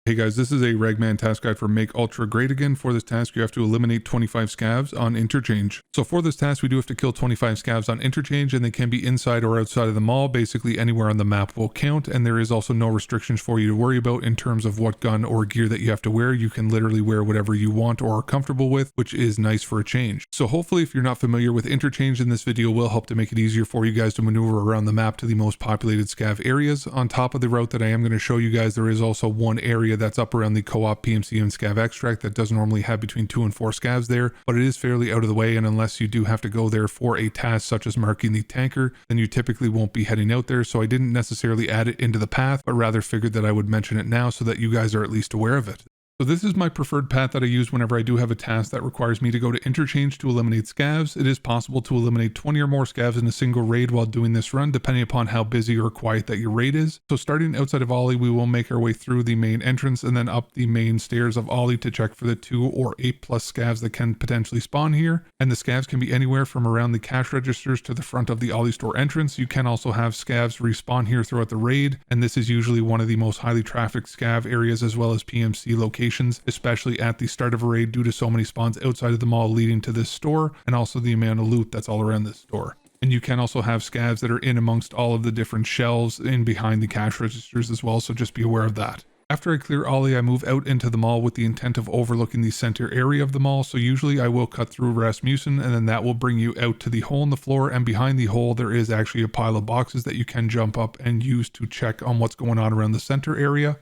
Hey guys, this is a Ragman Task guide for Make Ultra Great Again. For this task, you have to eliminate 25 Scavs on Interchange. So for this task, we do have to kill 25 Scavs on Interchange, and they can be inside or outside of the mall. Basically, anywhere on the map will count, and there is also no restrictions for you to worry about in terms of what gun or gear that you have to wear. You can literally wear whatever you want or are comfortable with, which is nice for a change. So hopefully, if you're not familiar with Interchange, then this video will help to make it easier for you guys to maneuver around the map to the most populated Scav areas. On top of the route that I am going to show you guys, there is also one area that's up around the co-op PMC and Scav extract that does normally have between 2 and 4 Scavs there, but it is fairly out of the way, and unless you do have to go there for a task such as marking the tanker, then you typically won't be heading out there. So I didn't necessarily add it into the path, but rather figured that I would mention it now so that you guys are at least aware of it. So this is my preferred path that I use whenever I do have a task that requires me to go to Interchange to eliminate Scavs. It is possible to eliminate 20 or more Scavs in a single raid while doing this run, depending upon how busy or quiet that your raid is. So starting outside of Ollie, we will make our way through the main entrance and then up the main stairs of Ollie to check for the 2 or 8 plus Scavs that can potentially spawn here. And the Scavs can be anywhere from around the cash registers to the front of the Ollie store entrance. You can also have Scavs respawn here throughout the raid, and this is usually one of the most highly trafficked Scav areas as well as PMC locations, especially at the start of a raid due to so many spawns outside of the mall leading to this store, and also the amount of loot that's all around this store. And you can also have Scavs that are in amongst all of the different shelves in behind the cash registers as well, so just be aware of that. After I clear Ollie, I move out into the mall with the intent of overlooking the center area of the mall, so usually I will cut through Rasmussen, and then that will bring you out to the hole in the floor, and behind the hole there is actually a pile of boxes that you can jump up and use to check on what's going on around the center area.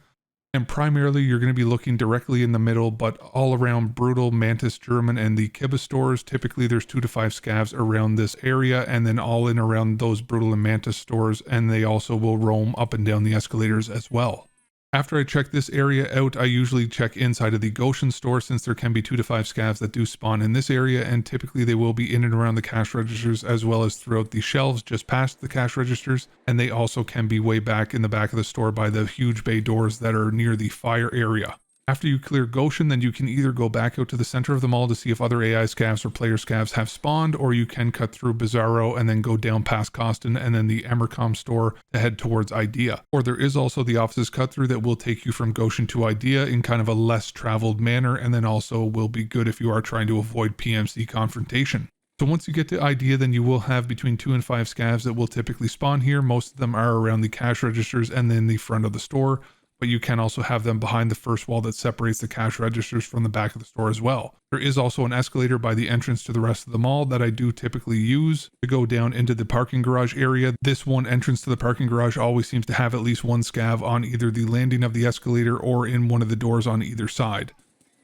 And primarily you're going to be looking directly in the middle, but all around Brutal, Mantis, German, and the Killa stores. Typically there's 2 to 5 Scavs around this area, and then all in around those Brutal and Mantis stores, and they also will roam up and down the escalators as well. After I check this area out, I usually check inside of the Goshen store, since there can be 2 to 5 Scavs that do spawn in this area, and typically they will be in and around the cash registers as well as throughout the shelves just past the cash registers, and they also can be way back in the back of the store by the huge bay doors that are near the fire area. After you clear Goshen, then you can either go back out to the center of the mall to see if other AI Scavs or player Scavs have spawned, or you can cut through Bizarro and then go down past Costin and then the Emercom store to head towards Idea. Or there is also the offices cut through that will take you from Goshen to Idea in kind of a less traveled manner, and then also will be good if you are trying to avoid PMC confrontation. So once you get to Idea, then you will have between 2 and 5 Scavs that will typically spawn here. Most of them are around the cash registers and then the front of the store, but you can also have them behind the first wall that separates the cash registers from the back of the store as well. There is also an escalator by the entrance to the rest of the mall that I do typically use to go down into the parking garage area. This one entrance to the parking garage always seems to have at least one Scav on either the landing of the escalator or in one of the doors on either side.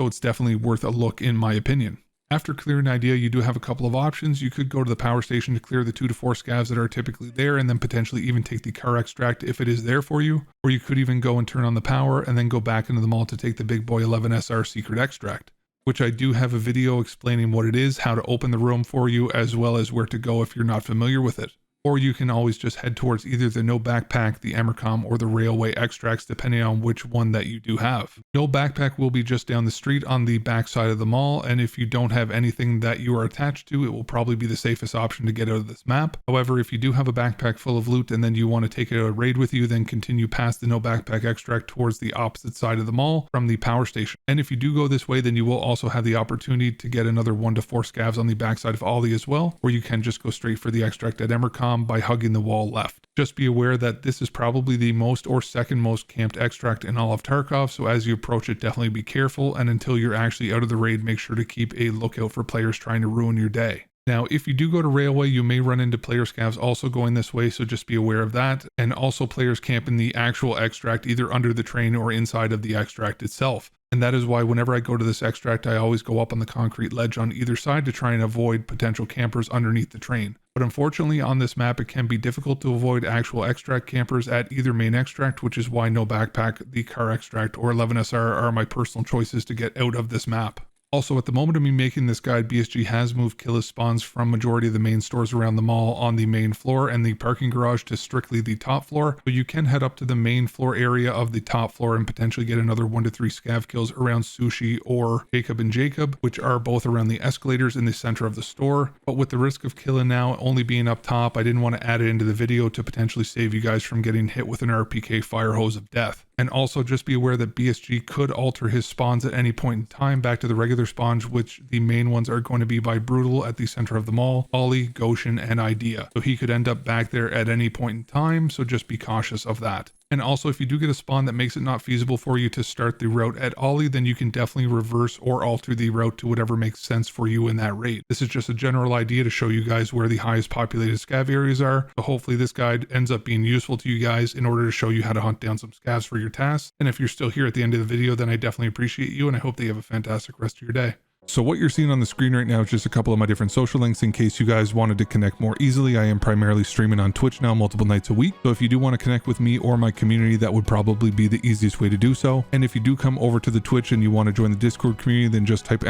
So it's definitely worth a look in my opinion. After clearing Idea, you do have a couple of options. You could go to the power station to clear the 2 to 4 Scavs that are typically there, and then potentially even take the car extract if it is there for you. Or you could even go and turn on the power and then go back into the mall to take the Big Boy 11 SR secret extract, which I do have a video explaining what it is, how to open the room for you, as well as where to go if you're not familiar with it. Or you can always just head towards either the No Backpack, the Emercom, or the Railway extracts, depending on which one that you do have. No Backpack will be just down the street on the back side of the mall, and if you don't have anything that you are attached to, it will probably be the safest option to get out of this map. However, if you do have a backpack full of loot and then you want to take it out a raid with you, then continue past the No Backpack extract towards the opposite side of the mall from the power station. And if you do go this way, then you will also have the opportunity to get another 1 to 4 Scavs on the backside of Ollie as well, or you can just go straight for the extract at Emercom by hugging the wall left. Just be aware that this is probably the most or second most camped extract in all of Tarkov, so as you approach it, definitely be careful, and until you're actually out of the raid, make sure to keep a lookout for players trying to ruin your day. Now, if you do go to Railway, you may run into player Scavs also going this way, so just be aware of that, and also players camp in the actual extract either under the train or inside of the extract itself. And that is why whenever I go to this extract, I always go up on the concrete ledge on either side to try and avoid potential campers underneath the train. But unfortunately on this map, it can be difficult to avoid actual extract campers at either main extract, which is why No Backpack, the car extract, or 11SR are my personal choices to get out of this map. Also, at the moment of me making this guide, BSG has moved Killa spawns from majority of the main stores around the mall on the main floor and the parking garage to strictly the top floor. But you can head up to the main floor area of the top floor and potentially get another 1 to 3 Scav kills around Sushi or Jacob and Jacob, which are both around the escalators in the center of the store. But with the risk of Killa now only being up top, I didn't want to add it into the video to potentially save you guys from getting hit with an RPK fire hose of death. And also just be aware that BSG could alter his spawns at any point in time back to the regular spawns, which the main ones are going to be by Brutal at the center of the mall, Ollie, Goshen, and Idea. So he could end up back there at any point in time, so just be cautious of that. And also, if you do get a spawn that makes it not feasible for you to start the route at Ollie, then you can definitely reverse or alter the route to whatever makes sense for you in that raid. This is just a general idea to show you guys where the highest populated scav areas are. So hopefully this guide ends up being useful to you guys in order to show you how to hunt down some scavs for your tasks. And if you're still here at the end of the video, then I definitely appreciate you, and I hope that you have a fantastic rest of your day. So what you're seeing on the screen right now is just a couple of my different social links in case you guys wanted to connect more easily. I am primarily streaming on Twitch now multiple nights a week. So if you do want to connect with me or my community, that would probably be the easiest way to do so. And if you do come over to the Twitch and you want to join the Discord community, then just type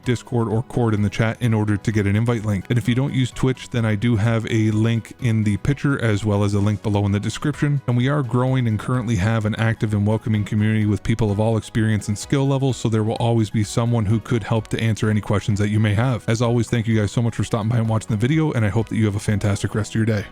!Discord or cord in the chat in order to get an invite link. And if you don't use Twitch, then I do have a link in the picture as well as a link below in the description. And we are growing and currently have an active and welcoming community with people of all experience and skill levels. So there will always be someone who could help to answer any questions that you may have. As always, thank you guys so much for stopping by and watching the video, and I hope that you have a fantastic rest of your day.